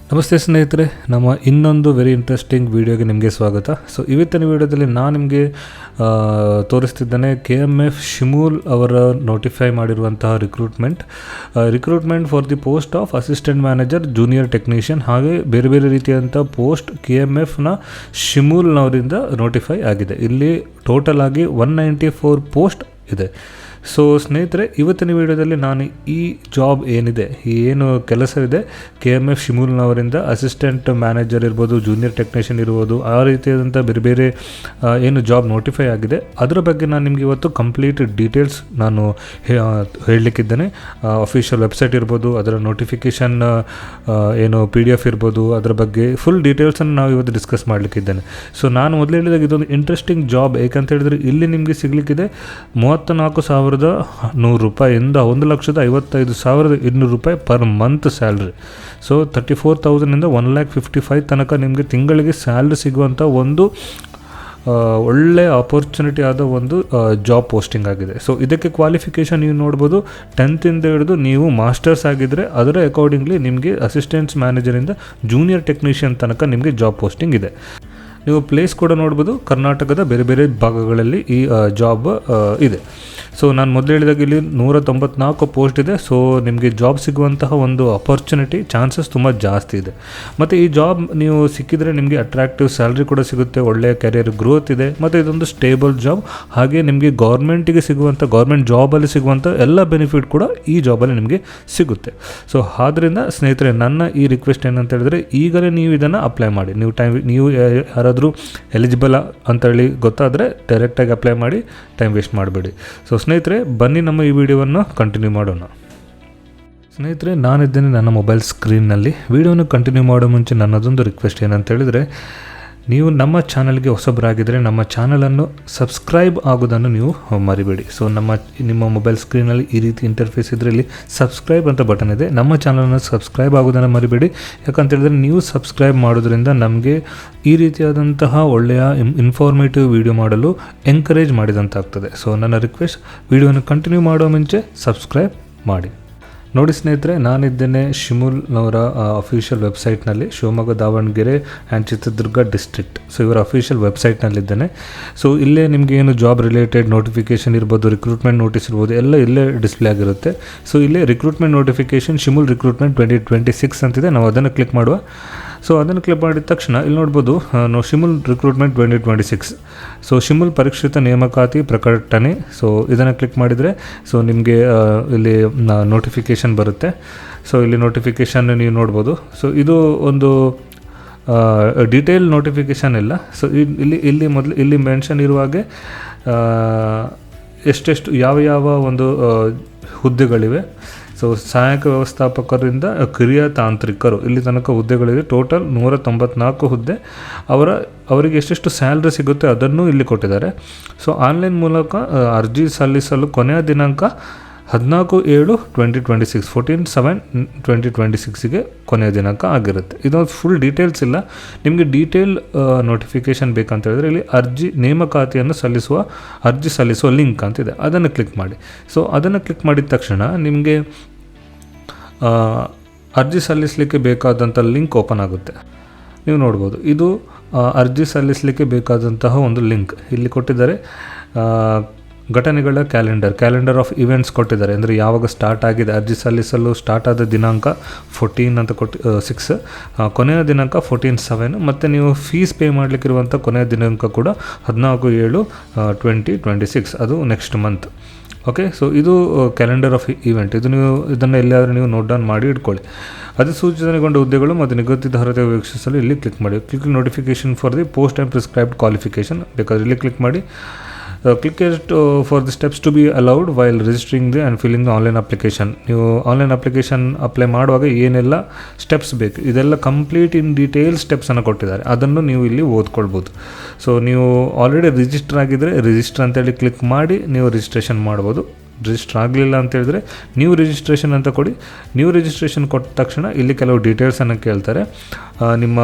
ನಮಸ್ತೆ ಸ್ನೇಹಿತರೆ, ನಮ್ಮ ಇನ್ನೊಂದು ವೆರಿ ಇಂಟ್ರೆಸ್ಟಿಂಗ್ ವಿಡಿಯೋಗೆ ನಿಮಗೆ ಸ್ವಾಗತ. ಸೊ ಇವತ್ತಿನ ವಿಡಿಯೋದಲ್ಲಿ ನಾನು ನಿಮಗೆ ತೋರಿಸ್ತಿದ್ದೇನೆ KMF ಶಿಮೂಲ್ ಅವರ ನೋಟಿಫೈ ಮಾಡಿರುವಂತಹ recruitment for the post of assistant manager junior technician. ಹಾಗೆ ಬೇರೆ ಬೇರೆ ರೀತಿಯಾದಂಥ ಪೋಸ್ಟ್ KMFನ ಶಿಮೂಲ್ನವರಿಂದ ನೋಟಿಫೈ ಆಗಿದೆ. ಇಲ್ಲಿ ಟೋಟಲ್ ಆಗಿ 194 ಪೋಸ್ಟ್ ಇದೆ. ಸೊ ಸ್ನೇಹಿತರೆ, ಇವತ್ತಿನ ವಿಡಿಯೋದಲ್ಲಿ ನಾನು ಈ ಜಾಬ್ ಏನಿದೆ, ಏನು ಕೆಲಸವಿದೆ KMF ಶಿಮೂಲ್ನವರಿಂದ ಅಸಿಸ್ಟೆಂಟ್ ಮ್ಯಾನೇಜರ್ ಇರ್ಬೋದು, ಜೂನಿಯರ್ ಟೆಕ್ನಿಷಿಯನ್ ಇರ್ಬೋದು, ಆ ರೀತಿಯಾದಂಥ ಬೇರೆ ಬೇರೆ ಏನು ಜಾಬ್ ನೋಟಿಫೈ ಆಗಿದೆ ಅದರ ಬಗ್ಗೆ ನಾನು ನಿಮಗೆ ಇವತ್ತು ಕಂಪ್ಲೀಟ್ ಡೀಟೇಲ್ಸ್ ನಾನು ಹೇಳಲಿಕ್ಕಿದ್ದೇನೆ. ಅಫಿಷಿಯಲ್ ವೆಬ್ಸೈಟ್ ಇರ್ಬೋದು, ಅದರ ನೋಟಿಫಿಕೇಷನ್ ಏನು PDF ಇರ್ಬೋದು, ಅದರ ಬಗ್ಗೆ ಫುಲ್ ಡೀಟೇಲ್ಸನ್ನು ನಾವು ಇವತ್ತು ಡಿಸ್ಕಸ್ ಮಾಡಲಿಕ್ಕಿದ್ದೇನೆ. ಸೊ ನಾನು ಮೊದಲು ಹೇಳಿದಾಗ ಇದೊಂದು ಇಂಟ್ರೆಸ್ಟಿಂಗ್ ಜಾಬ್. ಏಕಂತ ಹೇಳಿದರೆ ಇಲ್ಲಿ ನಿಮಗೆ ಸಿಗಲಿಕ್ಕಿದೆ 34,100 ರೂಪಾಯಿಯಿಂದ 1,55,200 ರೂಪಾಯಿ ಪರ್ ಮಂತ್ ಸ್ಯಾಲ್ರಿ. ಸೊ 34,000ಇಂದ 1,55,000 ತನಕ ನಿಮಗೆ ತಿಂಗಳಿಗೆ ಸ್ಯಾಲ್ರಿ ಸಿಗುವಂಥ ಒಂದು ಒಳ್ಳೆಯ ಆಪರ್ಚುನಿಟಿ ಆದ ಒಂದು ಜಾಬ್ ಪೋಸ್ಟಿಂಗ್ ಆಗಿದೆ. ಸೊ ಇದಕ್ಕೆ ಕ್ವಾಲಿಫಿಕೇಷನ್ ನೀವು ನೋಡ್ಬೋದು, 10th ಹಿಡಿದು ನೀವು ಮಾಸ್ಟರ್ಸ್ ಆಗಿದ್ದರೆ ಅದರ ಅಕಾರ್ಡಿಂಗ್ಲಿ ನಿಮಗೆ ಅಸಿಸ್ಟೆಂಟ್ಸ್ ಮ್ಯಾನೇಜರಿಂದ ಜೂನಿಯರ್ ಟೆಕ್ನಿಷಿಯನ್ ತನಕ ನಿಮಗೆ ಜಾಬ್ ಪೋಸ್ಟಿಂಗ್ ಇದೆ. ನೀವು ಪ್ಲೇಸ್ ಕೂಡ ನೋಡ್ಬೋದು, ಕರ್ನಾಟಕದ ಬೇರೆ ಬೇರೆ ಭಾಗಗಳಲ್ಲಿ ಈ ಜಾಬ್ ಇದೆ. ಸೊ ನಾನು ಮೊದಲು ಹೇಳಿದಾಗ ಇಲ್ಲಿ 194 ಪೋಸ್ಟ್ ಇದೆ. ಸೊ ನಿಮಗೆ ಜಾಬ್ ಸಿಗುವಂತಹ ಒಂದು ಅಪರ್ಚುನಿಟಿ ಚಾನ್ಸಸ್ ತುಂಬ ಜಾಸ್ತಿ ಇದೆ. ಮತ್ತು ಈ ಜಾಬ್ ನೀವು ಸಿಕ್ಕಿದರೆ ನಿಮಗೆ ಅಟ್ರಾಕ್ಟಿವ್ ಸ್ಯಾಲ್ರಿ ಕೂಡ ಸಿಗುತ್ತೆ, ಒಳ್ಳೆಯ ಕೆರಿಯರ್ ಗ್ರೋತ್ ಇದೆ, ಮತ್ತು ಇದೊಂದು ಸ್ಟೇಬಲ್ ಜಾಬ್. ಹಾಗೆ ನಿಮಗೆ ಗೌರ್ಮೆಂಟ್ ಜಾಬಲ್ಲಿ ಸಿಗುವಂಥ ಎಲ್ಲ ಬೆನಿಫಿಟ್ ಕೂಡ ಈ ಜಾಬಲ್ಲಿ ನಿಮಗೆ ಸಿಗುತ್ತೆ. ಸೊ ಆದ್ದರಿಂದ ಸ್ನೇಹಿತರೆ, ನನ್ನ ಈ ರಿಕ್ವೆಸ್ಟ್ ಏನಂತ ಹೇಳಿದ್ರೆ, ಈಗಲೇ ನೀವು ಇದನ್ನು ಅಪ್ಲೈ ಮಾಡಿ. ನೀವು ಯಾರಾದರೂ ಎಲಿಜಿಬಲ್ ಅಂತೇಳಿ ಗೊತ್ತಾದರೆ ಡೈರೆಕ್ಟಾಗಿ ಅಪ್ಲೈ ಮಾಡಿ, ಟೈಮ್ ವೇಸ್ಟ್ ಮಾಡಬೇಡಿ. ಸೊ ಸ್ನೇಹಿತರೆ, ಬನ್ನಿ ನಮ್ಮ ಈ ವಿಡಿಯೋವನ್ನು ಕಂಟಿನ್ಯೂ ಮಾಡೋಣ. ಸ್ನೇಹಿತರೆ, ನಾನಿದ್ದೇನೆ ನನ್ನ ಮೊಬೈಲ್ ಸ್ಕ್ರೀನ್ನಲ್ಲಿ. ವಿಡಿಯೋನ ಕಂಟಿನ್ಯೂ ಮಾಡೋ ಮುಂಚೆ ನನ್ನದೊಂದು ರಿಕ್ವೆಸ್ಟ್ ಏನಂತ ಹೇಳಿದರೆ, ನೀವು ನಮ್ಮ ಚಾನಲ್ಗೆ ಹೊಸಬರಾಗಿದ್ದರೆ ನಮ್ಮ ಚಾನಲನ್ನು ಸಬ್ಸ್ಕ್ರೈಬ್ ಆಗೋದನ್ನು ನೀವು ಮರಿಬೇಡಿ. ಸೊ ನಿಮ್ಮ ಮೊಬೈಲ್ ಸ್ಕ್ರೀನಲ್ಲಿ ಈ ರೀತಿ ಇಂಟರ್ಫೇಸ್ ಇದ್ದರೆ ಇಲ್ಲಿ ಸಬ್ಸ್ಕ್ರೈಬ್ ಅಂತ ಬಟನ್ ಇದೆ. ನಮ್ಮ ಚಾನಲನ್ನು ಸಬ್ಸ್ಕ್ರೈಬ್ ಆಗೋದನ್ನು ಮರಿಬೇಡಿ. ಯಾಕಂತ ಹೇಳಿದ್ರೆ ನೀವು ಸಬ್ಸ್ಕ್ರೈಬ್ ಮಾಡೋದ್ರಿಂದ ನಮಗೆ ಈ ರೀತಿಯಾದಂತಹ ಒಳ್ಳೆಯ ಇನ್ಫಾರ್ಮೇಟಿವ್ ವಿಡಿಯೋ ಮಾಡಲು ಎಂಕರೇಜ್ ಮಾಡಿದಂತಾಗ್ತದೆ. ಸೊ ನನ್ನ ರಿಕ್ವೆಸ್ಟ್, ವಿಡಿಯೋನ ಕಂಟಿನ್ಯೂ ಮಾಡೋ ಮುಂಚೆ ಸಬ್ಸ್ಕ್ರೈಬ್ ಮಾಡಿ. ನೋಡಿ ಸ್ನೇಹಿತರೆ, ನಾನಿದ್ದೇನೆ ಶಿಮೂಲ್ನವರ ಅಫಿಷಿಯಲ್ ವೆಬ್ಸೈಟ್ನಲ್ಲಿ, Shivamogga, Davanagere and Chitradurga district. So ಇವರ ಅಫಿಷಿಯಲ್ ವೆಬ್ಸೈಟ್ನಲ್ಲಿದ್ದೇನೆ. ಸೊ ಇಲ್ಲೇ ನಿಮಗೆ ಏನು ಜಾಬ್ ರಿಲೇಟೆಡ್ ನೋಟಿಫಿಕೇಷನ್ ಇರ್ಬೋದು, ರಿಕ್ರೂಟ್ಮೆಂಟ್ ನೋಟಿಸ್ ಇರ್ಬೋದು, ಎಲ್ಲ ಇಲ್ಲೇ ಡಿಸ್ಪ್ಲೇ ಆಗಿರುತ್ತೆ. ಸೊ ಇಲ್ಲೇ ರಿಕ್ರೂಟ್ಮೆಂಟ್ ನೋಟಿಫಿಕೇಷನ್ ಶಿಮೂಲ್ ರಿಕ್ರೂಟ್ಮೆಂಟ್ 2026 ಅಂತಿದೆ. ನಾವು ಅದನ್ನು ಕ್ಲಿಕ್ ಮಾಡುವ. ಸೊ ಅದನ್ನು ಕ್ಲಿಕ್ ಮಾಡಿದ ತಕ್ಷಣ ಇಲ್ಲಿ ನೋಡ್ಬೋದು, ಶಿಮೂಲ್ ರಿಕ್ರೂಟ್ಮೆಂಟ್ 2026. ಸೊ ಶಿಮೂಲ್ ಪರೀಕ್ಷಿತ ನೇಮಕಾತಿ ಪ್ರಕಟಣೆ. ಸೊ ಇದನ್ನು ಕ್ಲಿಕ್ ಮಾಡಿದರೆ ಸೊ ನಿಮಗೆ ಇಲ್ಲಿ ನೋಟಿಫಿಕೇಷನ್ ಬರುತ್ತೆ. ಸೊ ಇಲ್ಲಿ ನೋಟಿಫಿಕೇಷನ್ ನೀವು ನೋಡ್ಬೋದು. ಸೊ ಇದು ಒಂದು ಡೀಟೇಲ್ ನೋಟಿಫಿಕೇಷನ್ ಇಲ್ಲ. ಸೊ ಇಲ್ಲಿ ಮೆನ್ಷನ್ ಇರುವಾಗೆ ಎಷ್ಟೆಷ್ಟು ಯಾವ ಒಂದು ಹುದ್ದೆಗಳಿವೆ. ಸೊ ಸಹಾಯಕ ವ್ಯವಸ್ಥಾಪಕರಿಂದ ಕಿರಿಯ ತಾಂತ್ರಿಕರು ಇಲ್ಲಿ ತನಕ ಹುದ್ದೆಗಳಿವೆ. ಟೋಟಲ್ 194 ಹುದ್ದೆ. ಅವರಿಗೆ ಎಷ್ಟೆಷ್ಟು ಸ್ಯಾಲ್ರಿ ಸಿಗುತ್ತೆ ಅದನ್ನು ಇಲ್ಲಿ ಕೊಟ್ಟಿದ್ದಾರೆ. ಸೊ ಆನ್ಲೈನ್ ಮೂಲಕ ಅರ್ಜಿ ಸಲ್ಲಿಸಲು ಕೊನೆಯ ದಿನಾಂಕ 14/7/2026, 14/7/2026ಗೆ ಕೊನೆಯ ದಿನಾಂಕ ಆಗಿರುತ್ತೆ. ಇದೊಂದು ಫುಲ್ ಡೀಟೇಲ್ಸ್ ಇಲ್ಲ. ನಿಮಗೆ ಡೀಟೇಲ್ ನೋಟಿಫಿಕೇಷನ್ ಬೇಕಂತ ಹೇಳಿದ್ರೆ ಇಲ್ಲಿ ನೇಮಕಾತಿಯನ್ನು ಅರ್ಜಿ ಸಲ್ಲಿಸುವ ಲಿಂಕ್ ಅಂತಿದೆ, ಅದನ್ನು ಕ್ಲಿಕ್ ಮಾಡಿ. ಸೊ ಅದನ್ನು ಕ್ಲಿಕ್ ಮಾಡಿದ ತಕ್ಷಣ ನಿಮಗೆ ಅರ್ಜಿ ಸಲ್ಲಿಸಲಿಕ್ಕೆ ಬೇಕಾದಂಥ ಲಿಂಕ್ ಓಪನ್ ಆಗುತ್ತೆ. ನೀವು ನೋಡ್ಬೋದು, ಇದು ಅರ್ಜಿ ಸಲ್ಲಿಸಲಿಕ್ಕೆ ಬೇಕಾದಂತಹ ಒಂದು ಲಿಂಕ್ ಇಲ್ಲಿ ಕೊಟ್ಟಿದ್ದಾರೆ. ಘಟನೆಗಳ ಕ್ಯಾಲೆಂಡರ್ ಆಫ್ ಇವೆಂಟ್ಸ್ ಕೊಟ್ಟಿದ್ದಾರೆ. ಅಂದರೆ ಯಾವಾಗ ಸ್ಟಾರ್ಟ್ ಆಗಿದೆ, ಅರ್ಜಿ ಸಲ್ಲಿಸಲು ಸ್ಟಾರ್ಟ್ ಆದ ದಿನಾಂಕ 14 ಅಂತ 6, ಕೊನೆಯ ದಿನಾಂಕ 14/7, ಮತ್ತು ನೀವು ಫೀಸ್ ಪೇ ಮಾಡಲಿಕ್ಕಿರುವಂಥ ಕೊನೆಯ ದಿನಾಂಕ ಕೂಡ 14/7/2026, ಅದು ನೆಕ್ಸ್ಟ್ ಮಂತ್. ಓಕೆ, ಸೊ ಇದು ಕ್ಯಾಲೆಂಡರ್ ಆಫ್ ಇವೆಂಟ್. ಇದನ್ನು ಎಲ್ಲಿಯಾದರೂ ನೀವು ನೋಟ್ ಡೌನ್ ಮಾಡಿ ಇಟ್ಕೊಳ್ಳಿ. ಅಧಿಸೂಚನೆಗೊಂಡ ಹುದ್ದೆಗಳು ಮತ್ತು ನಿಗದಿತ ಅರ್ಹತೆ ವೀಕ್ಷಿಸಲು ಇಲ್ಲಿ ಕ್ಲಿಕ್ ಮಾಡಿ. Click notification for the post and prescribed qualification ಬೇಕಾದರೆ ಇಲ್ಲಿ ಕ್ಲಿಕ್ ಮಾಡಿ. Click for the steps to be allowed while registering the and filling the online application. ನೀವು ಆನ್ಲೈನ್ ಅಪ್ಲಿಕೇಶನ್ ಅಪ್ಲೈ ಮಾಡುವಾಗ ಏನೆಲ್ಲ ಸ್ಟೆಪ್ಸ್ ಬೇಕು, ಇದೆಲ್ಲ ಕಂಪ್ಲೀಟ್ ಇನ್ ಡೀಟೇಲ್ ಸ್ಟೆಪ್ಸನ್ನು ಕೊಟ್ಟಿದ್ದಾರೆ. ಅದನ್ನು ನೀವು ಇಲ್ಲಿ ಓದ್ಕೊಳ್ಬೋದು. ಸೊ ನೀವು ಆಲ್ರೆಡಿ ರಿಜಿಸ್ಟರ್ ಆಗಿದ್ದರೆ ರಿಜಿಸ್ಟರ್ ಅಂತೇಳಿ ಕ್ಲಿಕ್ ಮಾಡಿ ನೀವು ರಿಜಿಸ್ಟ್ರೇಷನ್ ಮಾಡ್ಬೋದು. ರಿಜಿಸ್ಟರ್ ಆಗಲಿಲ್ಲ ಅಂತ ಹೇಳಿದ್ರೆ ನ್ಯೂ ರಿಜಿಸ್ಟ್ರೇಷನ್ ಅಂತ ಕೊಡಿ. ನ್ಯೂ ರಿಜಿಸ್ಟ್ರೇಷನ್ ಕೊಟ್ಟ ತಕ್ಷಣ ಇಲ್ಲಿ ಕೆಲವು ಡೀಟೇಲ್ಸನ್ನು ಕೇಳ್ತಾರೆ. ನಿಮ್ಮ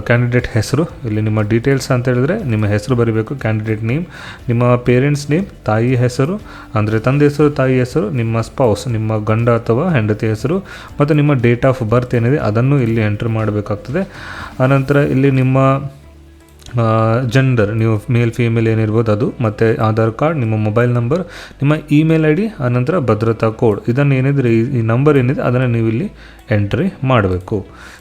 ಕ್ಯಾಂಡಿಡೇಟ್ ಹೆಸರು, ಇಲ್ಲಿ ನಿಮ್ಮ ಡೀಟೇಲ್ಸ್ ಅಂತ ಹೇಳಿದ್ರೆ ನಿಮ್ಮ ಹೆಸರು ಬರೀಬೇಕು, ಕ್ಯಾಂಡಿಡೇಟ್ ನೇಮ್, ನಿಮ್ಮ ಪೇರೆಂಟ್ಸ್ ನೇಮ್, ತಾಯಿ ಹೆಸರು ಅಂದರೆ ತಂದೆ ಹೆಸರು, ತಾಯಿ ಹೆಸರು, ನಿಮ್ಮ ಸ್ಪೌಸ್, ನಿಮ್ಮ ಗಂಡ ಅಥವಾ ಹೆಂಡತಿ ಹೆಸರು, ಮತ್ತು ನಿಮ್ಮ ಡೇಟ್ ಆಫ್ ಬರ್ತ್ ಏನಿದೆ ಅದನ್ನು ಇಲ್ಲಿ ಎಂಟರ್ ಮಾಡಬೇಕಾಗ್ತದೆ. ಆನಂತರ ಇಲ್ಲಿ ನಿಮ್ಮ ಜೆಂಡರ್, ನೀವು ಮೇಲ್ ಫೀಮೇಲ್ ಏನಿರ್ಬೋದು ಅದು, ಮತ್ತು ಆಧಾರ್ ಕಾರ್ಡ್, ನಿಮ್ಮ ಮೊಬೈಲ್ ನಂಬರ್, ನಿಮ್ಮ ಇಮೇಲ್ ಐ ಡಿ, ಆನಂತರ ಭದ್ರತಾ ಕೋಡ್, ಇದನ್ನು ಏನಿದ್ರೆ ಈ ನಂಬರ್ ಏನಿದೆ ಅದನ್ನು ನೀವು ಇಲ್ಲಿ ಎಂಟ್ರಿ ಮಾಡಬೇಕು.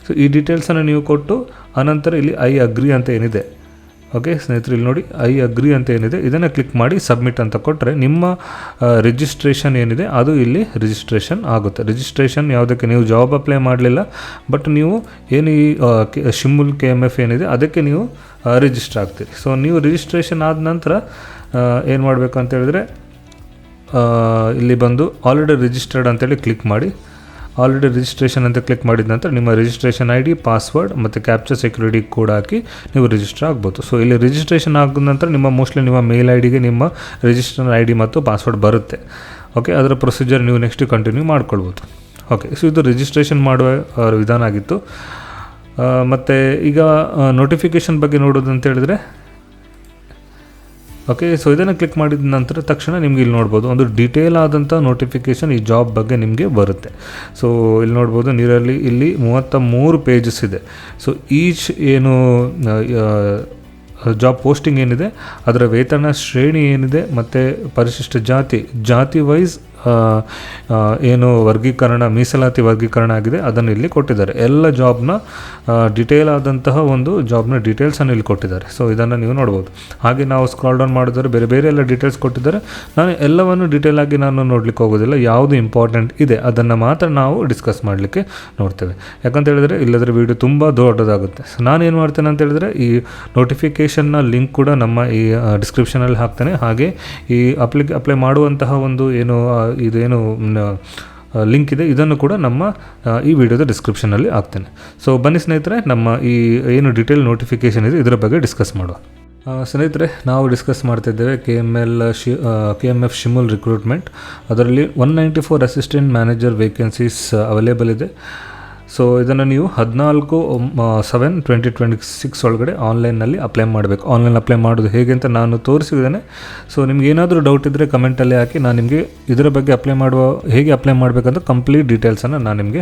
ಸೊ ಈ ಡೀಟೇಲ್ಸನ್ನು ನೀವು ಕೊಟ್ಟು ಆನಂತರ ಇಲ್ಲಿ ಐ ಅಗ್ರಿ ಅಂತ ಏನಿದೆ, ಓಕೆ ಸ್ನೇಹಿತರೆ ಇಲ್ಲಿ ನೋಡಿ ಐ ಅಗ್ರಿ ಅಂತ ಏನಿದೆ ಇದನ್ನು ಕ್ಲಿಕ್ ಮಾಡಿ ಸಬ್ಮಿಟ್ ಅಂತ ಕೊಟ್ಟರೆ ನಿಮ್ಮ ರಿಜಿಸ್ಟ್ರೇಷನ್ ಏನಿದೆ ಅದು ಇಲ್ಲಿ ರಿಜಿಸ್ಟ್ರೇಷನ್ ಆಗುತ್ತೆ. ರಿಜಿಸ್ಟ್ರೇಷನ್ ಯಾವುದಕ್ಕೆ, ನೀವು ಜಾಬ್ ಅಪ್ಲೈ ಮಾಡಲಿಲ್ಲ ಬಟ್ ನೀವು ಏನು ಈ ಶಿಮುಲ್ KMF ಏನಿದೆ ಅದಕ್ಕೆ ನೀವು ರಿಜಿಸ್ಟರ್ ಆಗ್ತೀರಿ. ಸೊ ನೀವು ರಿಜಿಸ್ಟ್ರೇಷನ್ ಆದ ನಂತರ ಏನು ಮಾಡಬೇಕು ಅಂತ ಹೇಳಿದ್ರೆ ಇಲ್ಲಿ ಬಂದು ಆಲ್ರೆಡಿ ರಿಜಿಸ್ಟರ್ಡ್ ಅಂತೇಳಿ ಕ್ಲಿಕ್ ಮಾಡಿ. ಆಲ್ರೆಡಿ ರಿಜಿಸ್ಟ್ರೇಷನ್ ಅಂತ ಕ್ಲಿಕ್ ಮಾಡಿದ ನಂತರ ನಿಮ್ಮ ರಿಜಿಸ್ಟ್ರೇಷನ್ ID, ಪಾಸ್ವರ್ಡ್ ಮತ್ತು ಕ್ಯಾಪ್ಚರ್ ಸೆಕ್ಯೂರಿಟಿ ಕೋಡ್ ಹಾಕಿ ನೀವು ರಿಜಿಸ್ಟರ್ ಆಗ್ಬೋದು. ಸೊ ಇಲ್ಲಿ ರಿಜಿಸ್ಟ್ರೇಷನ್ ಆಗಿದ ನಂತರ ನಿಮ್ಮ ಮೋಸ್ಟ್ಲಿ ನಿಮ್ಮ ಮೇಲ್ ಐಡಿಗೆ ನಿಮ್ಮ ರಿಜಿಸ್ಟರ್ ID ಮತ್ತು ಪಾಸ್ವರ್ಡ್ ಬರುತ್ತೆ. ಓಕೆ, ಅದರ ಪ್ರೊಸೀಜರ್ ನೀವು ನೆಕ್ಸ್ಟ್ ಕಂಟಿನ್ಯೂ ಮಾಡ್ಕೊಳ್ಬೋದು. ಓಕೆ, ಸೊ ಇದು ರಿಜಿಸ್ಟ್ರೇಷನ್ ಮಾಡುವ ವಿಧಾನ ಆಗಿತ್ತು. ಮತ್ತು ಈಗ ನೋಟಿಫಿಕೇಷನ್ ಬಗ್ಗೆ ನೋಡೋದು ಅಂತ ಹೇಳಿದ್ರೆ ಓಕೆ, ಸೊ ಇದನ್ನು ಕ್ಲಿಕ್ ಮಾಡಿದ ನಂತರ ತಕ್ಷಣ ನಿಮ್ಗೆ ಇಲ್ಲಿ ನೋಡ್ಬೋದು ಒಂದು ಡೀಟೇಲ್ ಆದಂಥ ನೋಟಿಫಿಕೇಷನ್ ಈ ಜಾಬ್ ಬಗ್ಗೆ ನಿಮಗೆ ಬರುತ್ತೆ. ಸೊ ಇಲ್ಲಿ ನೋಡ್ಬೋದು ನೀರಲ್ಲಿ ಇಲ್ಲಿ 33 ಪೇಜಸ್ ಇದೆ. ಸೊ ಈಚ್ ಏನು ಜಾಬ್ ಪೋಸ್ಟಿಂಗ್ ಏನಿದೆ ಅದರ ವೇತನ ಶ್ರೇಣಿ ಏನಿದೆ ಮತ್ತು ಪರಿಶಿಷ್ಟ ಜಾತಿ ವೈಸ್ ಏನು ವರ್ಗೀಕರಣ, ಮೀಸಲಾತಿ ವರ್ಗೀಕರಣ ಆಗಿದೆ ಅದನ್ನು ಇಲ್ಲಿ ಕೊಟ್ಟಿದ್ದಾರೆ. ಎಲ್ಲ ಜಾಬ್ನ ಡಿಟೇಲ್ ಆದಂತಹ ಒಂದು ಜಾಬ್ನ ಡೀಟೇಲ್ಸನ್ನು ಇಲ್ಲಿ ಕೊಟ್ಟಿದ್ದಾರೆ. ಸೊ ಇದನ್ನು ನೀವು ನೋಡ್ಬೋದು. ಹಾಗೆ ನಾವು ಸ್ಕ್ರಾಲ್ ಡೌನ್ ಮಾಡಿದರೆ ಬೇರೆ ಬೇರೆ ಎಲ್ಲ ಡೀಟೇಲ್ಸ್ ಕೊಟ್ಟಿದ್ದಾರೆ. ನಾನು ಎಲ್ಲವನ್ನು ಡೀಟೇಲ್ ಆಗಿ ನಾನು ನೋಡಲಿಕ್ಕೆ ಹೋಗೋದಿಲ್ಲ, ಯಾವುದು ಇಂಪಾರ್ಟೆಂಟ್ ಇದೆ ಅದನ್ನು ಮಾತ್ರ ನಾವು ಡಿಸ್ಕಸ್ ಮಾಡಲಿಕ್ಕೆ ನೋಡ್ತೇವೆ. ಯಾಕಂತ ಹೇಳಿದರೆ ಇಲ್ಲದ್ರೆ ವಿಡಿಯೋ ತುಂಬ ದೊಡ್ಡದಾಗುತ್ತೆ. ಸೊ ನಾನೇನು ಮಾಡ್ತೇನೆ ಅಂತ ಹೇಳಿದ್ರೆ ಈ ನೋಟಿಫಿಕೇಷನ್ನ ಲಿಂಕ್ ಕೂಡ ನಮ್ಮ ಈ ಡಿಸ್ಕ್ರಿಪ್ಷನಲ್ಲಿ ಹಾಕ್ತೇನೆ. ಹಾಗೆ ಈ ಅಪ್ಲೈ ಮಾಡುವಂತಹ ಒಂದು ಇದೇನು ಲಿಂಕ್ ಇದೆ ಇದನ್ನು ಕೂಡ ನಮ್ಮ ಈ ವಿಡಿಯೋದ ಡಿಸ್ಕ್ರಿಪ್ಷನಲ್ಲಿ ಹಾಕ್ತೇನೆ. ಸೊ ಬನ್ನಿ ಸ್ನೇಹಿತರೆ, ನಮ್ಮ ಈ ಏನು ಡೀಟೇಲ್ ನೋಟಿಫಿಕೇಷನ್ ಇದೆ ಇದರ ಬಗ್ಗೆ ಡಿಸ್ಕಸ್ ಮಾಡುವ. ಸ್ನೇಹಿತರೆ, ನಾವು ಡಿಸ್ಕಸ್ ಮಾಡ್ತಿದ್ದೇವೆ KMF ಶಿಮುಲ್ ರಿಕ್ರೂಟ್ಮೆಂಟ್. ಅದರಲ್ಲಿ 194 ಅಸಿಸ್ಟೆಂಟ್ ಮ್ಯಾನೇಜರ್ ವೇಕೆನ್ಸೀಸ್ ಅವೈಲೇಬಲ್ ಇದೆ. ಸೊ ಇದನ್ನು ನೀವು 14/7/2026 ಒಳಗಡೆ ಆನ್ಲೈನಲ್ಲಿ ಅಪ್ಲೈ ಮಾಡಬೇಕು. ಆನ್ಲೈನ್ ಅಪ್ಲೈ ಮಾಡೋದು ಹೇಗೆ ಅಂತ ನಾನು ತೋರಿಸಿದ್ದೇನೆ. ಸೊ ನಿಮ್ಗೆ ಏನಾದರೂ ಡೌಟ್ ಇದ್ದರೆ ಕಮೆಂಟಲ್ಲಿ ಹಾಕಿ, ನಾನು ನಿಮಗೆ ಇದರ ಬಗ್ಗೆ ಹೇಗೆ ಅಪ್ಲೈ ಮಾಡಬೇಕಂತ ಕಂಪ್ಲೀಟ್ ಡೀಟೇಲ್ಸನ್ನು ನಾನು ನಿಮಗೆ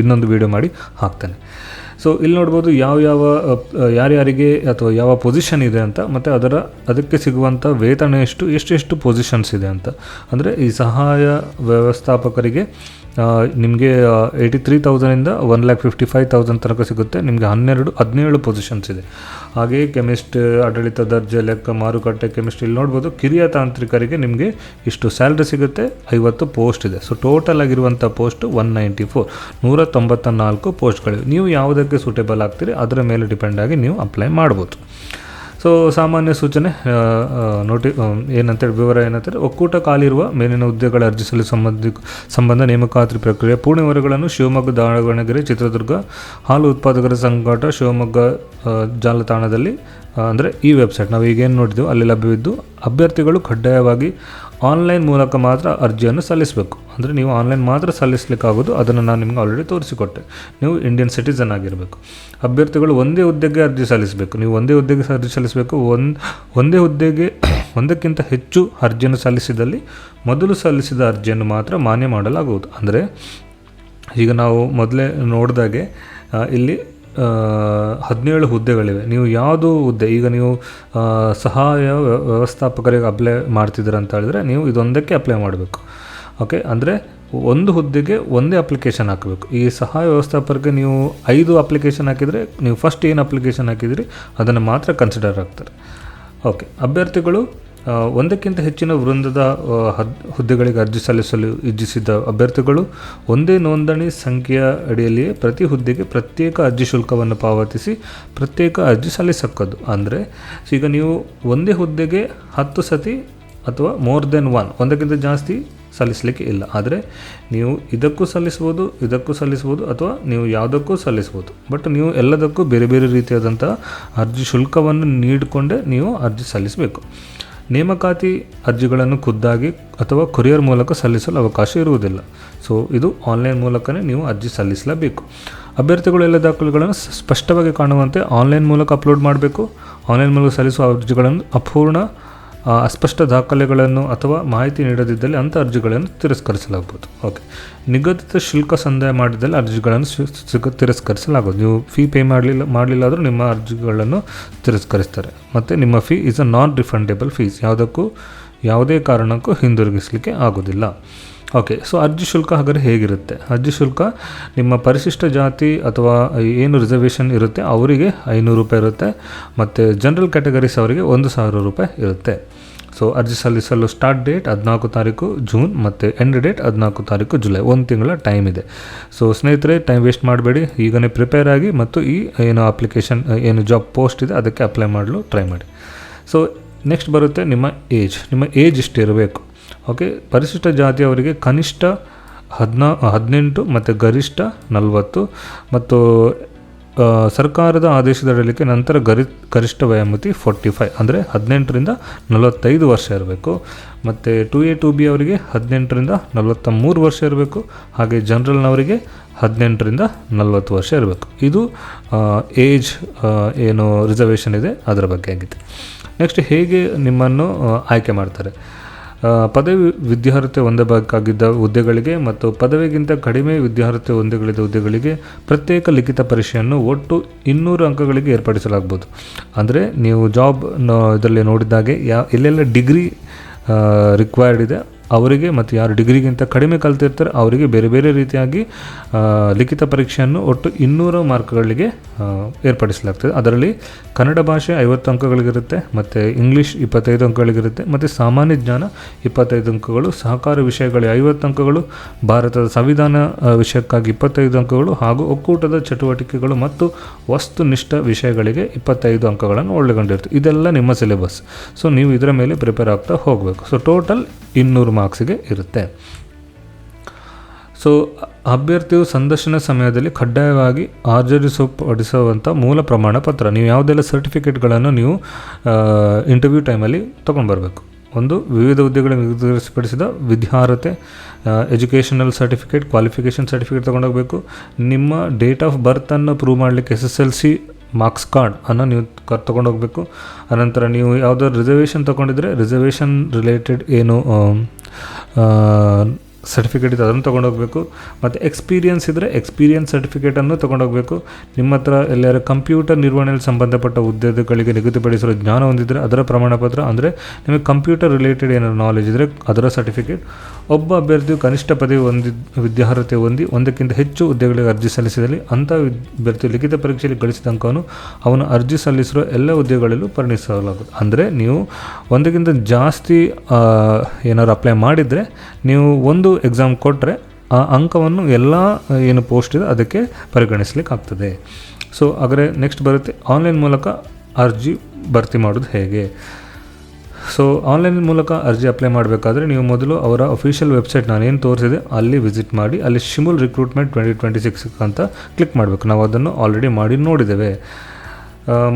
ಇನ್ನೊಂದು ವೀಡಿಯೋ ಮಾಡಿ ಹಾಕ್ತೇನೆ. ಸೊ ಇಲ್ಲಿ ನೋಡ್ಬೋದು ಯಾರ್ಯಾರಿಗೆ ಅಥವಾ ಯಾವ ಪೊಸಿಷನ್ ಇದೆ ಅಂತ, ಮತ್ತು ಅದಕ್ಕೆ ಸಿಗುವಂಥ ವೇತನ ಎಷ್ಟು ಪೊಸಿಷನ್ಸ್ ಇದೆ ಅಂತ. ಅಂದರೆ ಈ ಸಹಾಯ ವ್ಯವಸ್ಥಾಪಕರಿಗೆ ನಿಮಗೆ 83,000ಇಂದ 1,55,000 ತನಕ ಸಿಗುತ್ತೆ. ನಿಮಗೆ 17 ಪೊಸಿಷನ್ಸ್ ಇದೆ. ಹಾಗೆಯೇ ಕೆಮಿಸ್ಟ್, ಆಡಳಿತ ದರ್ಜೆ, ಲೆಕ್ಕ, ಮಾರುಕಟ್ಟೆ ಕೆಮಿಸ್ಟ್ರಿ ಇಲ್ಲಿ ನೋಡ್ಬೋದು. ಕಿರಿಯ ತಾಂತ್ರಿಕರಿಗೆ ನಿಮಗೆ ಇಷ್ಟು ಸ್ಯಾಲ್ರಿ ಸಿಗುತ್ತೆ. 50 ಪೋಸ್ಟ್ ಇದೆ. ಸೊ ಟೋಟಲ್ ಆಗಿರುವಂಥ ಪೋಸ್ಟು 194 ಪೋಸ್ಟ್ಗಳಿವೆ. ನೀವು ಯಾವುದಕ್ಕೆ ಸೂಟೇಬಲ್ ಆಗ್ತೀರಿ ಅದರ ಮೇಲೆ ಡಿಪೆಂಡ್ ಆಗಿ ನೀವು ಅಪ್ಲೈ ಮಾಡ್ಬೋದು. ಸೊ ಸಾಮಾನ್ಯ ಸೂಚನೆ ಏನಂತೇಳಿ ವಿವರ ಏನಂತೇಳಿ, ಒಕ್ಕೂಟ ಖಾಲಿರುವ ಮೇಲಿನ ಹುದ್ದೆಗಳ ಅರ್ಜಿ ಸಂಬಂಧ ನೇಮಕಾತಿ ಪ್ರಕ್ರಿಯೆ ಪೂರ್ಣ ವಿವರಗಳನ್ನು ಶಿವಮೊಗ್ಗ, ದಾವಣಗೆರೆ, ಚಿತ್ರದುರ್ಗ ಹಾಲು ಉತ್ಪಾದಕರ ಸಂಘಟ ಶಿವಮೊಗ್ಗ ಜಾಲತಾಣದಲ್ಲಿ ಅಂದರೆ ಈ ವೆಬ್ಸೈಟ್ ನಾವು ಈಗೇನು ನೋಡಿದೆವು ಅಲ್ಲಿ ಲಭ್ಯವಿದ್ದು, ಅಭ್ಯರ್ಥಿಗಳು ಕಡ್ಡಾಯವಾಗಿ ಆನ್ಲೈನ್ ಮೂಲಕ ಮಾತ್ರ ಅರ್ಜಿಯನ್ನು ಸಲ್ಲಿಸಬೇಕು. ಅಂದರೆ ನೀವು ಆನ್ಲೈನ್ ಮಾತ್ರ ಸಲ್ಲಿಸಲಿಕ್ಕಾಗೋದು. ಅದನ್ನು ನಾನು ನಿಮಗೆ ಆಲ್ರೆಡಿ ತೋರಿಸಿಕೊಟ್ಟೆ. ನೀವು ಇಂಡಿಯನ್ ಸಿಟಿಸನ್ ಆಗಿರಬೇಕು. ಅಭ್ಯರ್ಥಿಗಳು ಒಂದೇ ಹುದ್ದೆಗೆ ಅರ್ಜಿ ಸಲ್ಲಿಸಬೇಕು. ನೀವು ಒಂದೇ ಹುದ್ದೆಗೆ ಅರ್ಜಿ ಸಲ್ಲಿಸಬೇಕು. ಒಂದೇ ಹುದ್ದೆಗೆ ಒಂದಕ್ಕಿಂತ ಹೆಚ್ಚು ಅರ್ಜಿಯನ್ನು ಸಲ್ಲಿಸಿದಲ್ಲಿ ಮೊದಲು ಸಲ್ಲಿಸಿದ ಅರ್ಜಿಯನ್ನು ಮಾತ್ರ ಮಾನ್ಯ ಮಾಡಲಾಗುವುದು. ಅಂದರೆ ಈಗ ನಾವು ಮೊದಲೇ ನೋಡಿದಾಗೆ ಇಲ್ಲಿ 17 ಹುದ್ದೆಗಳಿವೆ. ನೀವು ಯಾವುದು ಹುದ್ದೆ, ಈಗ ನೀವು ಸಹಾಯ ವ್ಯವಸ್ಥಾಪಕರಿಗೆ ಅಪ್ಲೈ ಮಾಡ್ತಿದ್ದೀರ ಅಂತ ಹೇಳಿದ್ರೆ ನೀವು ಇದೊಂದಕ್ಕೆ ಅಪ್ಲೈ ಮಾಡಬೇಕು. ಓಕೆ, ಅಂದರೆ ಒಂದು ಹುದ್ದೆಗೆ ಒಂದೇ ಅಪ್ಲಿಕೇಶನ್ ಹಾಕಬೇಕು. ಈ ಸಹಾಯ ವ್ಯವಸ್ಥಾಪಕರಿಗೆ ನೀವು 5 ಅಪ್ಲಿಕೇಶನ್ ಹಾಕಿದರೆ ನೀವು ಫಸ್ಟ್ ಏನು ಅಪ್ಲಿಕೇಶನ್ ಹಾಕಿದಿರಿ ಅದನ್ನು ಮಾತ್ರ ಕನ್ಸಿಡರ್ ಆಗ್ತಾರೆ. ಓಕೆ, ಅಭ್ಯರ್ಥಿಗಳು ಒಂದಕ್ಕಿಂತ ಹೆಚ್ಚಿನ ವೃಂದದ ಹುದ್ದೆಗಳಿಗೆ ಅರ್ಜಿ ಸಲ್ಲಿಸಲು ಇಚ್ಛಿಸಿದ ಅಭ್ಯರ್ಥಿಗಳು ಒಂದೇ ನೋಂದಣಿ ಸಂಖ್ಯೆಯ ಅಡಿಯಲ್ಲಿಯೇ ಪ್ರತಿ ಹುದ್ದೆಗೆ ಪ್ರತ್ಯೇಕ ಅರ್ಜಿ ಶುಲ್ಕವನ್ನು ಪಾವತಿಸಿ ಪ್ರತ್ಯೇಕ ಅರ್ಜಿ ಸಲ್ಲಿಸಕ್ಕದ್ದು. ಅಂದರೆ ಈಗ ನೀವು ಒಂದೇ ಹುದ್ದೆಗೆ 10 ಸತಿ ಅಥವಾ ಮೋರ್ ದೆನ್ ಒಂದಕ್ಕಿಂತ ಜಾಸ್ತಿ ಸಲ್ಲಿಸಲಿಕ್ಕೆ ಇಲ್ಲ. ಆದರೆ ನೀವು ಇದಕ್ಕೂ ಸಲ್ಲಿಸ್ಬೋದು ಅಥವಾ ನೀವು ಯಾವುದಕ್ಕೂ ಸಲ್ಲಿಸ್ಬೋದು. ಬಟ್ ನೀವು ಎಲ್ಲದಕ್ಕೂ ಬೇರೆ ಬೇರೆ ರೀತಿಯಾದಂಥ ಅರ್ಜಿ ಶುಲ್ಕವನ್ನು ನೀಡಿಕೊಂಡೇ ನೀವು ಅರ್ಜಿ ಸಲ್ಲಿಸಬೇಕು. ನೇಮಕಾತಿ ಅರ್ಜಿಗಳನ್ನು ಖುದ್ದಾಗಿ ಅಥವಾ ಕೊರಿಯರ್ ಮೂಲಕ ಸಲ್ಲಿಸಲು ಅವಕಾಶ ಇರುವುದಿಲ್ಲ. ಸೊ ಇದು ಆನ್ಲೈನ್ ಮೂಲಕವೇ ನೀವು ಅರ್ಜಿ ಸಲ್ಲಿಸಲೇಬೇಕು. ಅಭ್ಯರ್ಥಿಗಳು ಎಲ್ಲ ದಾಖಲೆಗಳನ್ನು ಸ್ಪಷ್ಟವಾಗಿ ಕಾಣುವಂತೆ ಆನ್ಲೈನ್ ಮೂಲಕ ಅಪ್ಲೋಡ್ ಮಾಡಬೇಕು. ಆನ್ಲೈನ್ ಮೂಲಕ ಸಲ್ಲಿಸುವ ಅರ್ಜಿಗಳನ್ನು ಅಪೂರ್ಣ, ಅಸ್ಪಷ್ಟ ದಾಖಲೆಗಳನ್ನು ಅಥವಾ ಮಾಹಿತಿ ನೀಡದಿದ್ದಲ್ಲಿ ಅಂಥ ಅರ್ಜಿಗಳನ್ನು ತಿರಸ್ಕರಿಸಲಾಗುವುದು. ಓಕೆ, ನಿಗದಿತ ಶುಲ್ಕ ಸಂದಾಯ ಮಾಡಿದಲ್ಲಿ ಅರ್ಜಿಗಳನ್ನು ತಿರಸ್ಕರಿಸಲಾಗುವುದು. ನೀವು ಫೀ ಪೇ ಮಾಡಲಿಲ್ಲ ಆದರೂ ನಿಮ್ಮ ಅರ್ಜಿಗಳನ್ನು ತಿರಸ್ಕರಿಸ್ತಾರೆ. ಮತ್ತು ನಿಮ್ಮ fee is a non refundable fees, ಯಾವುದೇ ಕಾರಣಕ್ಕೂ ಹಿಂದಿರುಗಿಸಲಿಕ್ಕೆ ಆಗೋದಿಲ್ಲ. ಓಕೆ, ಸೊ ಅರ್ಜಿ ಶುಲ್ಕ ಹಾಗಾದರೆ ಹೇಗಿರುತ್ತೆ? ಅರ್ಜಿ ಶುಲ್ಕ ನಿಮ್ಮ ಪರಿಶಿಷ್ಟ ಜಾತಿ ಅಥವಾ ಏನು ರಿಸರ್ವೇಷನ್ ಇರುತ್ತೆ ಅವರಿಗೆ 500 ರೂಪಾಯಿ ಇರುತ್ತೆ. ಮತ್ತು ಜನರಲ್ ಕ್ಯಾಟಗರೀಸ್ ಅವರಿಗೆ 1000 ರೂಪಾಯಿ ಇರುತ್ತೆ. ಸೊ ಅರ್ಜಿ ಸಲ್ಲಿಸಲು ಸ್ಟಾರ್ಟ್ ಡೇಟ್ 14 ತಾರೀಕು ಜೂನ್ ಮತ್ತು ಎಂಡ್ ಡೇಟ್ 14 ತಾರೀಕು ಜುಲೈ. 1 ತಿಂಗಳ ಟೈಮ್ ಇದೆ. ಸೊ ಸ್ನೇಹಿತರೆ, ಟೈಮ್ ವೇಸ್ಟ್ ಮಾಡಬೇಡಿ, ಈಗನೇ ಪ್ರಿಪೇರ್ ಆಗಿ ಮತ್ತು ಈ ಏನು ಅಪ್ಲಿಕೇಶನ್ ಏನು ಜಾಬ್ ಪೋಸ್ಟ್ ಇದೆ ಅದಕ್ಕೆ ಅಪ್ಲೈ ಮಾಡಲು ಟ್ರೈ ಮಾಡಿ. ಸೊ ನೆಕ್ಸ್ಟ್ ಬರುತ್ತೆ ನಿಮ್ಮ ಏಜ್ ಇಷ್ಟಿರಬೇಕು. ಓಕೆ, ಪರಿಶಿಷ್ಟ ಜಾತಿಯವರಿಗೆ ಕನಿಷ್ಠ 18 ಮತ್ತು ಗರಿಷ್ಠ 40 ಮತ್ತು ಸರ್ಕಾರದ ಆದೇಶದಡಲಿಕ್ಕೆ ನಂತರ ಗರಿಷ್ಠ ವಯೋಮಿತಿ 45 ಅಂದರೆ 18ರಿಂದ 45 ವರ್ಷ ಇರಬೇಕು. ಮತ್ತು 2A 2B ಅವರಿಗೆ 18ರಿಂದ 43 ವರ್ಷ ಇರಬೇಕು. ಹಾಗೆ ಜನರಲ್ನವರಿಗೆ 18ರಿಂದ 40 ವರ್ಷ ಇರಬೇಕು. ಇದು ಏಜ್ ಏನು ರಿಸರ್ವೇಷನ್ ಇದೆ ಅದರ ಬಗ್ಗೆ ಆಗಿದೆ. ನೆಕ್ಸ್ಟ್, ಹೇಗೆ ನಿಮ್ಮನ್ನು ಆಯ್ಕೆ ಮಾಡ್ತಾರೆ? ಪದವಿ ವಿದ್ಯಾರ್ಹತೆ ಹೊಂದಬೇಕಾಗಿದ್ದ ಹುದ್ದೆಗಳಿಗೆ ಮತ್ತು ಪದವಿಗಿಂತ ಕಡಿಮೆ ವಿದ್ಯಾರ್ಹತೆ ಹುದ್ದೆಗಳಿಗೆ ಪ್ರತ್ಯೇಕ ಲಿಖಿತ ಪರೀಕ್ಷೆಯನ್ನು ಒಟ್ಟು 200 ಅಂಕಗಳಿಗೆ ಏರ್ಪಡಿಸಲಾಗ್ಬೋದು. ಅಂದರೆ ನೀವು ಜಾಬ್ ಇದರಲ್ಲಿ ನೋಡಿದಾಗೆ ಎಲ್ಲೆಲ್ಲ ಡಿಗ್ರಿ ರಿಕ್ವೈರ್ಡ್ ಇದೆ ಅವರಿಗೆ ಮತ್ತು ಯಾರು ಡಿಗ್ರಿಗಿಂತ ಕಡಿಮೆ ಕಲ್ತಿರ್ತಾರೆ ಅವರಿಗೆ ಬೇರೆ ಬೇರೆ ರೀತಿಯಾಗಿ ಲಿಖಿತ ಪರೀಕ್ಷೆಯನ್ನು ಒಟ್ಟು 200 ಮಾರ್ಕ್ಗಳಿಗೆ ಏರ್ಪಡಿಸಲಾಗ್ತದೆ. ಅದರಲ್ಲಿ ಕನ್ನಡ ಭಾಷೆ 50 ಅಂಕಗಳಿಗಿರುತ್ತೆ, ಮತ್ತು ಇಂಗ್ಲೀಷ್ 25 ಅಂಕಗಳಿಗಿರುತ್ತೆ, ಮತ್ತು ಸಾಮಾನ್ಯ ಜ್ಞಾನ 25 ಅಂಕಗಳು, ಸಹಕಾರ ವಿಷಯಗಳಿಗೆ 50 ಅಂಕಗಳು, ಭಾರತದ ಸಂವಿಧಾನ ವಿಷಯಕ್ಕಾಗಿ 25 ಅಂಕಗಳು ಹಾಗೂ ಒಕ್ಕೂಟದ ಚಟುವಟಿಕೆಗಳು ಮತ್ತು ವಸ್ತುನಿಷ್ಠ ವಿಷಯಗಳಿಗೆ 25 ಅಂಕಗಳನ್ನು ಒಳಗೊಂಡಿರುತ್ತೆ. ಇದೆಲ್ಲ ನಿಮ್ಮ ಸಿಲೆಬಸ್. ಸೊ ನೀವು ಇದರ ಮೇಲೆ ಪ್ರಿಪೇರ್ ಆಗ್ತಾ ಹೋಗಬೇಕು. ಸೊ ಟೋಟಲ್ 200 ಮಾರ್ಕ್ಸಿಗೆ ಇರುತ್ತೆ. ಸೊ ಅಭ್ಯರ್ಥಿಯು ಸಂದರ್ಶನ ಸಮಯದಲ್ಲಿ ಕಡ್ಡಾಯವಾಗಿ ಹಾಜರಿಸಲ್ಪಡಿಸುವಂಥ ಮೂಲ ಪ್ರಮಾಣ ಪತ್ರ, ನೀವು ಯಾವುದೆಲ್ಲ ಸರ್ಟಿಫಿಕೇಟ್ಗಳನ್ನು ನೀವು ಇಂಟರ್ವ್ಯೂ ಟೈಮಲ್ಲಿ ತೊಗೊಂಡು ಬರಬೇಕು. ಒಂದು, ವಿವಿಧ ಹುದ್ದೆಗಳಿಗೆ ನಿಗದಿಪಡಿಸಿದ ವಿದ್ಯಾರ್ಹತೆ, ಎಜುಕೇಷನಲ್ ಸರ್ಟಿಫಿಕೇಟ್, ಕ್ವಾಲಿಫಿಕೇಷನ್ ಸರ್ಟಿಫಿಕೇಟ್ ತೊಗೊಂಡೋಗಬೇಕು. ನಿಮ್ಮ ಡೇಟ್ ಆಫ್ ಬರ್ತನ್ನು ಪ್ರೂವ್ ಮಾಡಲಿಕ್ಕೆ SSLC ಮಾರ್ಕ್ಸ್ ಕಾರ್ಡ್ ಅನ್ನು ನೀವು ತೊಗೊಂಡೋಗಬೇಕು. ಅನಂತರ ನೀವು ಯಾವುದಾದ್ರು ರಿಸರ್ವೇಷನ್ ತೊಗೊಂಡಿದ್ರೆ ರಿಸರ್ವೇಷನ್ ರಿಲೇಟೆಡ್ ಏನು ಸರ್ಟಿಫಿಕೇಟ್ ಇದೆ ಅದನ್ನು ತೊಗೊಂಡೋಗಬೇಕು. ಮತ್ತು ಎಕ್ಸ್ಪೀರಿಯನ್ಸ್ ಇದ್ದರೆ ಎಕ್ಸ್ಪೀರಿಯನ್ಸ್ ಸರ್ಟಿಫಿಕೇಟನ್ನು ತೊಗೊಂಡೋಗಬೇಕು. ನಿಮ್ಮ ಹತ್ರ ಎಲ್ಲರ ಕಂಪ್ಯೂಟರ್ ನಿರ್ವಹಣೆಯಲ್ಲಿ ಸಂಬಂಧಪಟ್ಟ ಹುದ್ದೆಗಳಿಗೆ ನಿಗದಿಪಡಿಸಿರೋ ಜ್ಞಾನ ಹೊಂದಿದ್ದರೆ ಅದರ ಪ್ರಮಾಣ ಪತ್ರ, ಅಂದರೆ ನಿಮಗೆ ಕಂಪ್ಯೂಟರ್ ರಿಲೇಟೆಡ್ ಏನಾದ್ರು ನಾಲೆಜ್ ಇದ್ದರೆ ಅದರ ಸರ್ಟಿಫಿಕೇಟ್. ಒಬ್ಬ ಅಭ್ಯರ್ಥಿಯು ಕನಿಷ್ಠ ಪದವಿ ವಿದ್ಯಾರ್ಹತೆ ಹೊಂದಿ ಒಂದಕ್ಕಿಂತ ಹೆಚ್ಚು ಹುದ್ದೆಗಳಿಗೆ ಅರ್ಜಿ ಸಲ್ಲಿಸಿದಲ್ಲಿ ಅಂಥ ಅಭ್ಯರ್ಥಿಯು ಲಿಖಿತ ಪರೀಕ್ಷೆಯಲ್ಲಿ ಗಳಿಸಿದ ಅಂಕವನ್ನು ಅವನು ಅರ್ಜಿ ಸಲ್ಲಿಸಿರೋ ಎಲ್ಲ ಹುದ್ದೆಗಳಲ್ಲೂ ಪರಿಗಣಿಸಲಾಗುತ್ತದೆ. ಅಂದರೆ ನೀವು ಒಂದಕ್ಕಿಂತ ಜಾಸ್ತಿ ಏನಾದ್ರು ಅಪ್ಲೈ ಮಾಡಿದರೆ ನೀವು ಒಂದು ಎಕ್ಸಾಮ್ ಕೊಟ್ಟರೆ ಆ ಅಂಕವನ್ನು ಎಲ್ಲ ಏನು ಪೋಸ್ಟ್ ಇದೆ ಅದಕ್ಕೆ ಪರಿಗಣಿಸಲಿಕ್ಕೆ ಆಗ್ತದೆ. ಸೊ ಹಾಗಾದರೆ ನೆಕ್ಸ್ಟ್ ಬರುತ್ತೆ ಆನ್ಲೈನ್ ಮೂಲಕ ಅರ್ಜಿ ಭರ್ತಿ ಮಾಡೋದು ಹೇಗೆ. ಸೊ ಆನ್ಲೈನ್ ಮೂಲಕ ಅರ್ಜಿ ಅಪ್ಲೈ ಮಾಡಬೇಕಾದ್ರೆ ನೀವು ಮೊದಲು ಅವರ ಅಫಿಷಿಯಲ್ ವೆಬ್ಸೈಟ್ ನಾನೇನು ತೋರಿಸಿದೆ ಅಲ್ಲಿ ವಿಸಿಟ್ ಮಾಡಿ ಅಲ್ಲಿ ಶಿಮುಲ್ ರಿಕ್ರೂಟ್ಮೆಂಟ್ 2026 ಅಂತ ಕ್ಲಿಕ್ ಮಾಡಬೇಕು. ನಾವು ಅದನ್ನು ಆಲ್ರೆಡಿ ಮಾಡಿ ನೋಡಿದ್ದೇವೆ.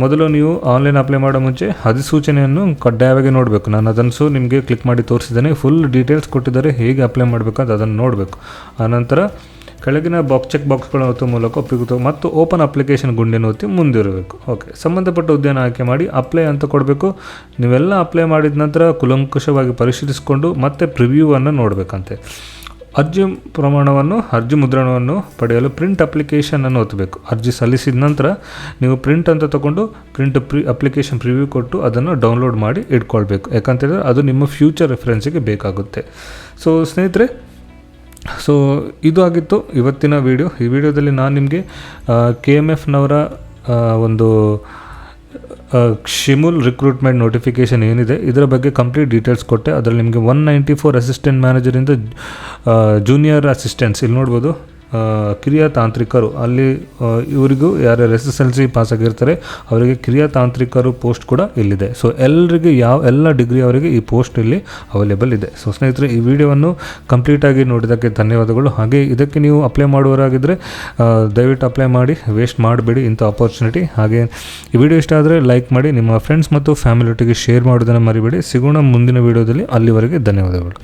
ಮೊದಲು ನೀವು ಆನ್ಲೈನ್ ಅಪ್ಲೈ ಮಾಡೋ ಮುಂಚೆ ಅಧಿಸೂಚನೆಯನ್ನು ಕಡ್ಡಾಯವಾಗಿ ನೋಡಬೇಕು. ನಾನು ಅದನ್ನು ನಿಮಗೆ ಕ್ಲಿಕ್ ಮಾಡಿ ತೋರಿಸಿದ್ದೇನೆ. ಫುಲ್ ಡೀಟೇಲ್ಸ್ ಕೊಟ್ಟಿದ್ದಾರೆ, ಹೇಗೆ ಅಪ್ಲೈ ಮಾಡಬೇಕಂತ ಅದನ್ನು ನೋಡಬೇಕು. ಆನಂತರ ಕೆಳಗಿನ ಚೆಕ್ ಬಾಕ್ಸ್ಗಳನ್ನು ಒತ್ತುವ ಮೂಲಕ ಒಪ್ಪಿಗೆ ಮತ್ತು ಓಪನ್ ಅಪ್ಲಿಕೇಶನ್ ಗುಂಡಿಯನ್ನು ಒತ್ತಿ ಮುಂದಿರಬೇಕು. ಓಕೆ, ಸಂಬಂಧಪಟ್ಟ ಹುದ್ದೆಯನ್ನು ಆಯ್ಕೆ ಮಾಡಿ ಅಪ್ಲೈ ಅಂತ ಕೊಡಬೇಕು. ನೀವೆಲ್ಲ ಅಪ್ಲೈ ಮಾಡಿದ ನಂತರ ಕೂಲಂಕಷವಾಗಿ ಪರಿಶೀಲಿಸಿಕೊಂಡು ಮತ್ತೆ ಪ್ರಿವ್ಯೂವನ್ನು ನೋಡಬೇಕಂತೆ. ಅರ್ಜಿ ಮುದ್ರಣವನ್ನು ಪಡೆಯಲು ಪ್ರಿಂಟ್ ಅಪ್ಲಿಕೇಶನನ್ನು ಒತ್ತಬೇಕು. ಅರ್ಜಿ ಸಲ್ಲಿಸಿದ ನಂತರ ನೀವು ಪ್ರಿಂಟ್ ಅಂತ ತೊಗೊಂಡು ಅಪ್ಲಿಕೇಶನ್ ಪ್ರಿವ್ಯೂ ಕೊಟ್ಟು ಅದನ್ನು ಡೌನ್ಲೋಡ್ ಮಾಡಿ ಇಟ್ಕೊಳ್ಬೇಕು. ಯಾಕಂತೇಳಿದ್ರೆ ಅದು ನಿಮ್ಮ ಫ್ಯೂಚರ್ ರೆಫರೆನ್ಸಿಗೆ ಬೇಕಾಗುತ್ತೆ. ಸೊ ಸ್ನೇಹಿತರೆ, ಸೊ ಇದು ಆಗಿತ್ತು ಇವತ್ತಿನ ವಿಡಿಯೋ. ಈ ವಿಡಿಯೋದಲ್ಲಿ ನಾನು ನಿಮಗೆ KMFನವರ ಒಂದು ಶಿಮುಲ್ ರಿಕ್ರೂಟ್ಮೆಂಟ್ ನೋಟಿಫಿಕೇಷನ್ ಏನಿದೆ ಇದರ ಬಗ್ಗೆ ಕಂಪ್ಲೀಟ್ ಡೀಟೇಲ್ಸ್ ಕೊಟ್ಟೆ. ಅದರಲ್ಲಿ ನಿಮಗೆ 194 ಅಸಿಸ್ಟೆಂಟ್ ಮ್ಯಾನೇಜರಿಂದ ಜೂನಿಯರ್ ಅಸಿಸ್ಟೆಂಟ್ಸ್ ಇಲ್ಲಿ ನೋಡ್ಬೋದು ಕಿರಿಯ ತಾಂತ್ರಿಕರು ಅಲ್ಲಿ ಇವರಿಗೂ ಯಾರ್ಯಾರು SSLC ಪಾಸ್ ಆಗಿರ್ತಾರೆ ಅವರಿಗೆ ಕಿರಿಯ ತಾಂತ್ರಿಕರು ಪೋಸ್ಟ್ ಕೂಡ ಇಲ್ಲಿದೆ. ಸೊ ಎಲ್ಲರಿಗೆ ಎಲ್ಲ ಡಿಗ್ರಿ ಅವರಿಗೆ ಈ ಪೋಸ್ಟ್ ಇಲ್ಲಿ ಅವೈಲೇಬಲ್ ಇದೆ. ಸೊ ಸ್ನೇಹಿತರೆ, ಈ ವಿಡಿಯೋವನ್ನು ಕಂಪ್ಲೀಟಾಗಿ ನೋಡಿದ್ದಕ್ಕೆ ಧನ್ಯವಾದಗಳು. ಹಾಗೆ ಇದಕ್ಕೆ ನೀವು ಅಪ್ಲೈ ಮಾಡುವವರಾಗಿದ್ದರೆ ದಯವಿಟ್ಟು ಅಪ್ಲೈ ಮಾಡಿ, ವೇಸ್ಟ್ ಮಾಡಬೇಡಿ ಇಂಥ ಆಪರ್ಚುನಿಟಿ. ಹಾಗೆ ಈ ವಿಡಿಯೋ ಇಷ್ಟ ಆದರೆ ಲೈಕ್ ಮಾಡಿ, ನಿಮ್ಮ ಫ್ರೆಂಡ್ಸ್ ಮತ್ತು ಫ್ಯಾಮಿಲಿ ಒಟ್ಟಿಗೆ ಶೇರ್ ಮಾಡೋದನ್ನು ಮರಿಬೇಡಿ. ಸಿಗೋಣ ಮುಂದಿನ ವಿಡಿಯೋದಲ್ಲಿ. ಅಲ್ಲಿವರೆಗೆ ಧನ್ಯವಾದಗಳು.